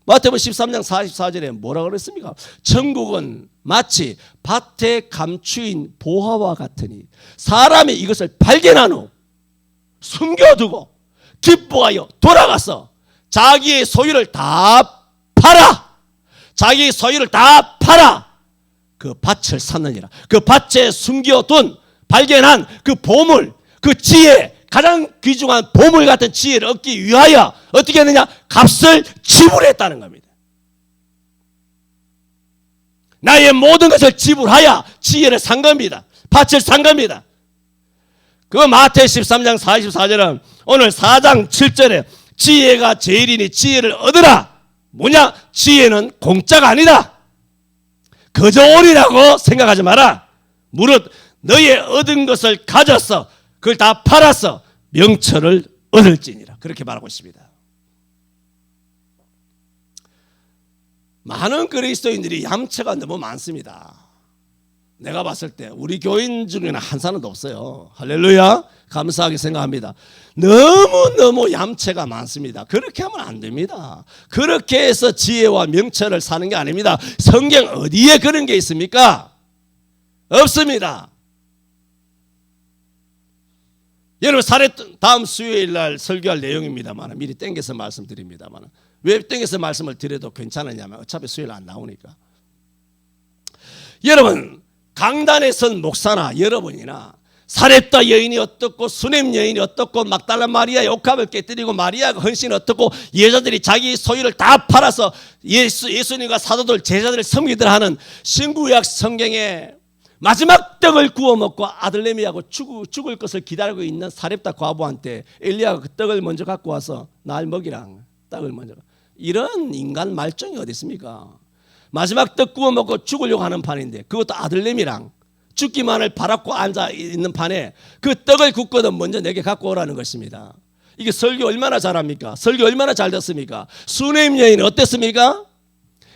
마태복음 13장 44절에 뭐라고 그랬습니까? 천국은 마치 밭에 감추인 보화와 같으니 사람이 이것을 발견한 후 숨겨두고 기뻐하여 돌아가서 자기의 소유를 다 팔아. 그 밭을 샀느니라. 그 밭에 숨겨둔 발견한 그 보물, 그 지혜, 가장 귀중한 보물 같은 지혜를 얻기 위하여 어떻게 했느냐? 값을 지불했다는 겁니다. 나의 모든 것을 지불하여 지혜를 산 겁니다. 밭을 산 겁니다. 그 마태 13장 44절은 오늘 4장 7절에 지혜가 제일이니 지혜를 얻으라. 뭐냐? 지혜는 공짜가 아니다. 거저 오리라고 생각하지 마라. 무릇 너의 얻은 것을 가져서 그걸 다 팔아서 명철을 얻을지니라. 그렇게 말하고 있습니다. 많은 그리스도인들이 얌체가 너무 많습니다. 내가 봤을 때 우리 교인 중에는 한 사람도 없어요. 할렐루야. 감사하게 생각합니다. 너무 얌체가 많습니다. 그렇게 하면 안 됩니다. 그렇게 해서 지혜와 명철을 사는 게 아닙니다. 성경 어디에 그런 게 있습니까? 없습니다. 여러분 다음 수요일 날 설교할 내용입니다만 미리 땡겨서 말씀드립니다만 왜 땡겨서 말씀을 드려도 괜찮으냐면 어차피 수요일 안 나오니까. 여러분 강단에 선 목사나 여러분이나 사렙다 여인이 어떻고 수넴 여인이 어떻고 막달라 마리아 욕합을 깨뜨리고 마리아가 헌신이 어떻고 여자들이 자기 소유를 다 팔아서 예수님과 사도들 제자들을 섬기들 하는 신구약 성경에 마지막 떡을 구워 먹고 아들내미하고 죽을 것을 기다리고 있는 사렙다 과부한테 엘리야가 그 떡을 먼저 갖고 와서 날 먹이랑 떡을 먼저. 이런 인간 말종이 어디 있습니까? 마지막 떡 구워 먹고 죽으려고 하는 판인데 그것도 아들내미랑 죽기만을 바라고 앉아 있는 판에 그 떡을 굽거든 먼저 내게 갖고 오라는 것입니다. 이게 설교 얼마나 잘합니까? 설교 얼마나 잘 됐습니까? 수네임 여인은 어땠습니까?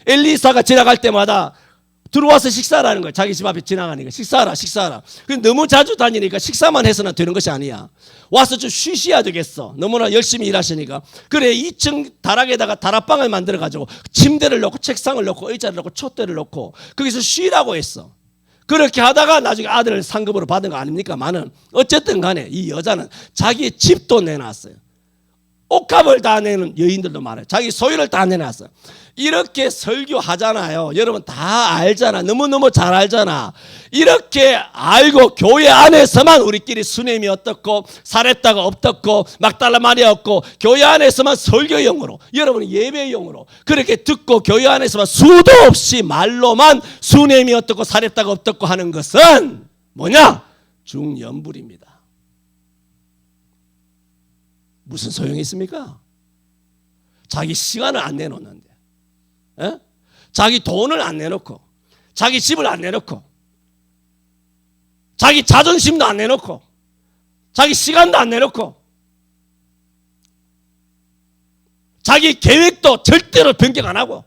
엘리사가 지나갈 때마다 들어와서 식사하라는 거예요. 자기 집 앞에 지나가니까 식사하라. 너무 자주 다니니까 식사만 해서는 되는 것이 아니야. 와서 좀 쉬셔야 되겠어. 너무나 열심히 일하시니까. 그래 2층 다락에다가 다락방을 만들어가지고 침대를 놓고 책상을 놓고 의자를 놓고 촛대를 놓고 거기서 쉬라고 했어. 그렇게 하다가 나중에 아들을 상급으로 받은 거 아닙니까? 많은 어쨌든 간에 이 여자는 자기의 집도 내놨어요. 옷값을 다 내는 여인들도 많아요. 자기 소유를 다 내놨어요. 이렇게 설교하잖아요. 여러분 다 알잖아. 너무너무 잘 알잖아. 이렇게 알고 교회 안에서만 우리끼리 수냄이 어떻고 살했다가 어떻고 막달라말이 없고 교회 안에서만 설교용으로 여러분 예배용으로 그렇게 듣고 교회 안에서만 수도 없이 말로만 수냄이 어떻고 살했다가 어떻고 하는 것은 뭐냐? 중연불입니다. 무슨 소용이 있습니까? 자기 시간을 안 내놓는데 에? 자기 돈을 안 내놓고 자기 집을 안 내놓고 자기 자존심도 안 내놓고 자기 시간도 안 내놓고 자기 계획도 절대로 변경 안 하고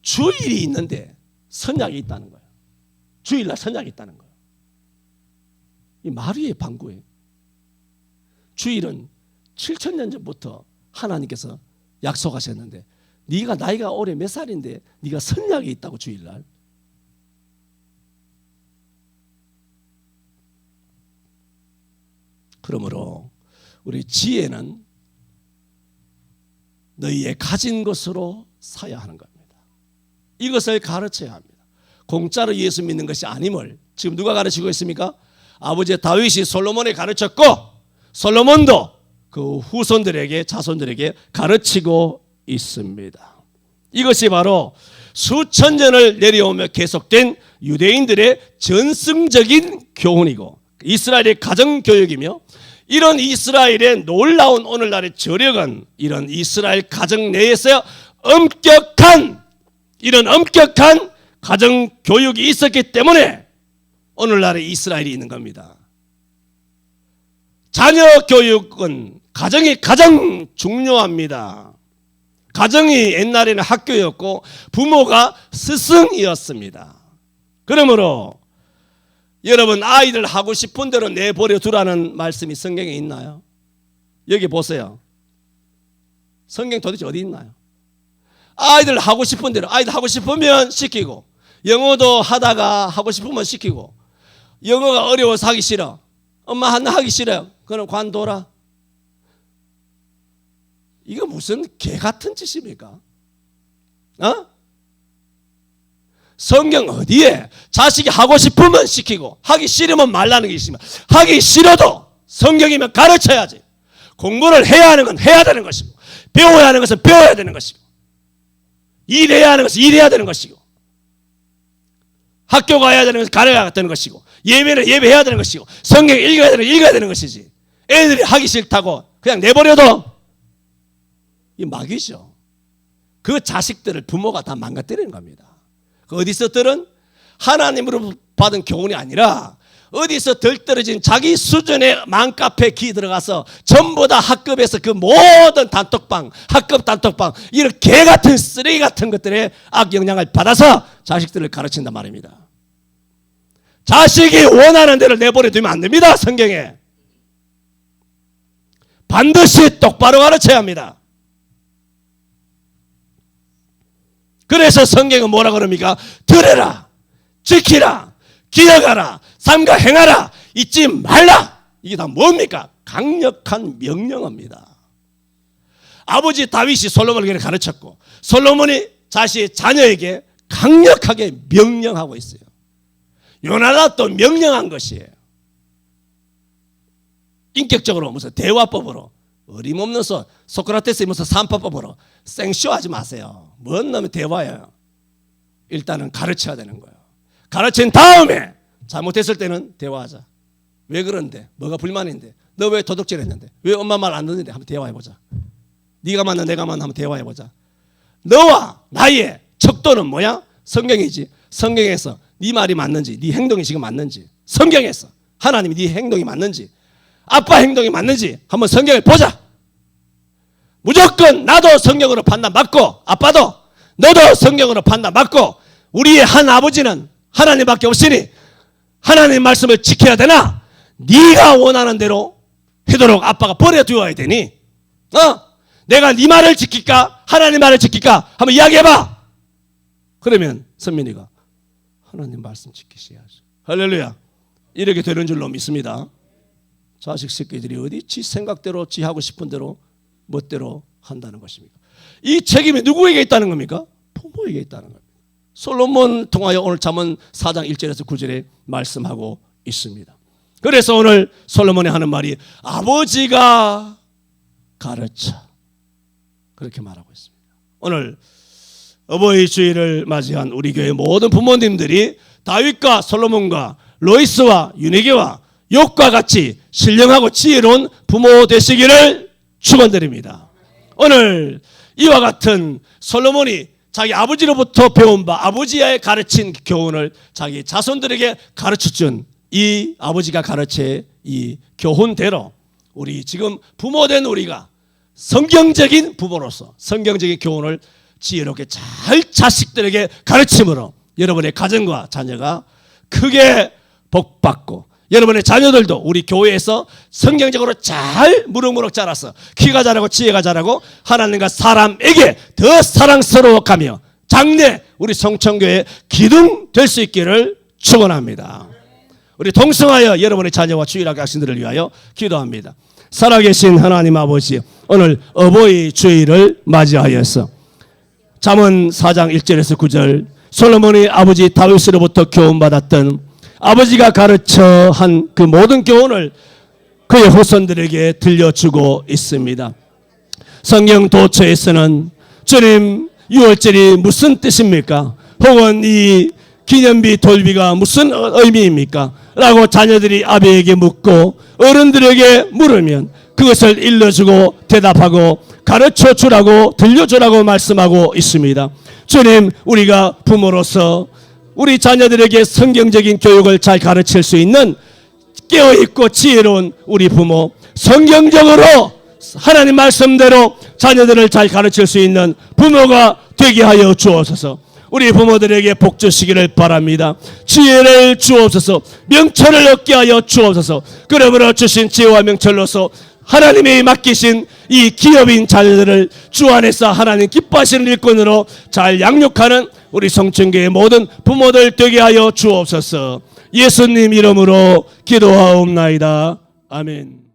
주일이 있는데 선약이 있다는 거예요. 주일날 선약이 있다는 거예요. 이 마리의 방구예요. 주일은 7,000년 전부터 하나님께서 약속하셨는데 네가 나이가 올해 몇 살인데 네가 선약이 있다고 주일날. 그러므로 우리 지혜는 너희의 가진 것으로 사야 하는 겁니다. 이것을 가르쳐야 합니다. 공짜로 예수 믿는 것이 아님을 지금 누가 가르치고 있습니까? 아버지 다윗이 솔로몬에 가르쳤고 솔로몬도 그 후손들에게 자손들에게 가르치고 있습니다. 이것이 바로 수천 년을 내려오며 계속된 유대인들의 전승적인 교훈이고 이스라엘의 가정교육이며 이런 이스라엘의 놀라운 오늘날의 저력은 이런 이스라엘 가정 내에서 이런 엄격한 가정교육이 있었기 때문에 오늘날의 이스라엘이 있는 겁니다. 자녀 교육은 가정이 가장 중요합니다. 가정이 옛날에는 학교였고 부모가 스승이었습니다. 그러므로 여러분 아이들 하고 싶은 대로 내버려 두라는 말씀이 성경에 있나요? 여기 보세요. 성경 도대체 어디 있나요? 아이들 하고 싶은 대로 아이들 하고 싶으면 시키고 영어도 하다가 하고 싶으면 시키고 영어가 어려워서 하기 싫어. 엄마 하나 하기 싫어요. 그럼 관둬라. 이거 무슨 개 같은 짓입니까? 성경 어디에 자식이 하고 싶으면 시키고 하기 싫으면 말라는 게 있으면 하기 싫어도 성경이면 가르쳐야지. 공부를 해야 하는 건 해야 되는 것이고 배워야 하는 것은 배워야 되는 것이고 일해야 하는 것은 일해야 되는 것이고 학교 가야 되는 것은 가야 되는 것이고 예배는 예배해야 되는 것이고 성경 읽어야 되는 것이지. 애들이 하기 싫다고 그냥 내버려둬. 이 마귀죠. 그 자식들을 부모가 다 망가뜨리는 겁니다. 그 어디서들은 하나님으로 받은 교훈이 아니라 어디서 덜 떨어진 자기 수준의 맘카페 기 들어가서 전부 다 학급에서 그 모든 단톡방, 학급 단톡방 이런 개 같은 쓰레기 같은 것들의 악영향을 받아서 자식들을 가르친단 말입니다. 자식이 원하는 대로 내버려 두면 안 됩니다. 성경에 반드시 똑바로 가르쳐야 합니다. 그래서 성경은 뭐라 그럽니까? 들으라, 지키라, 기억하라, 삼가 행하라, 잊지 말라. 이게 다 뭡니까? 강력한 명령어입니다. 아버지 다윗이 솔로몬에게 가르쳤고 솔로몬이 자신의 자녀에게 강력하게 명령하고 있어요. 요나가 또 명령한 것이에요. 인격적으로 무슨 대화법으로 어림없는 소크라테스의 무슨 삼파법으로 생쇼하지 마세요. 뭔 놈의 대화예요. 일단은 가르쳐야 되는 거예요. 가르친 다음에 잘못했을 때는 대화하자. 왜 그런데? 뭐가 불만인데? 너 왜 도둑질 했는데? 왜 엄마 말 안 듣는데? 한번 대화해보자. 네가 맞나 내가 맞나 한번 대화해보자. 너와 나의 척도는 뭐야? 성경이지. 성경에서 네 말이 맞는지, 네 행동이 지금 맞는지, 성경에서 하나님이 네 행동이 맞는지, 아빠 행동이 맞는지 한번 성경을 보자. 무조건 나도 성경으로 판단 받고, 아빠도 너도 성경으로 판단 받고, 우리의 한 아버지는 하나님밖에 없으니 하나님 말씀을 지켜야 되나? 네가 원하는 대로 하도록 아빠가 버려두어야 되니, 내가 네 말을 지킬까? 하나님 말을 지킬까? 한번 이야기해봐. 그러면 선민이가 하나님 말씀 지키셔야죠. 할렐루야. 이렇게 되는 줄로 믿습니다. 자식 새끼들이 어디 지 생각대로 지 하고 싶은 대로 멋대로 한다는 것입니까? 이 책임이 누구에게 있다는 겁니까? 부모에게 있다는 겁니다. 솔로몬 통하여 오늘 잠언 4장 1절에서 9절에 말씀하고 있습니다. 그래서 오늘 솔로몬이 하는 말이 아버지가 가르쳐, 그렇게 말하고 있습니다. 오늘 어버이 주일을 맞이한 우리 교회 모든 부모님들이 다윗과 솔로몬과 로이스와 윤희계와 욥과 같이 신령하고 지혜로운 부모 되시기를 축원드립니다. 오늘 이와 같은 솔로몬이 자기 아버지로부터 배운 바, 아버지의 가르친 교훈을 자기 자손들에게 가르쳐준 이 아버지가 가르쳐 이 교훈대로 우리 지금 부모된 우리가 성경적인 부모로서 성경적인 교훈을 지혜롭게 잘 자식들에게 가르침으로 여러분의 가정과 자녀가 크게 복받고, 여러분의 자녀들도 우리 교회에서 성경적으로 잘 무럭무럭 자라서 키가 자라고 지혜가 자라고 하나님과 사람에게 더 사랑스러워가며 장래 우리 성천교회 기둥 될 수 있기를 축원합니다. 우리 동성하여 여러분의 자녀와 주일학교 학생들을 위하여 기도합니다. 살아계신 하나님 아버지, 오늘 어버이 주일을 맞이하여서 잠언 4장 1절에서 9절 솔로몬이 아버지 다윗으로부터 교훈받았던 아버지가 가르쳐 한 그 모든 교훈을 그의 후손들에게 들려주고 있습니다. 성경 도처에서는 주님 6월절이 무슨 뜻입니까? 혹은 이 기념비 돌비가 무슨 의미입니까? 라고 자녀들이 아버지에게 묻고 어른들에게 물으면 그것을 일러주고 대답하고 가르쳐 주라고 들려주라고 말씀하고 있습니다. 주님, 우리가 부모로서 우리 자녀들에게 성경적인 교육을 잘 가르칠 수 있는 깨어있고 지혜로운 우리 부모, 성경적으로 하나님 말씀대로 자녀들을 잘 가르칠 수 있는 부모가 되게 하여 주옵소서. 우리 부모들에게 복 주시기를 바랍니다. 지혜를 주옵소서. 명철을 얻게 하여 주옵소서. 그러므로 주신 지혜와 명철로서 하나님이 맡기신 이 기업인 자녀들을 주 안에서 하나님 기뻐하시는 일꾼으로 잘 양육하는 우리 성천교회 모든 부모들 되게 하여 주옵소서. 예수님 이름으로 기도하옵나이다. 아멘.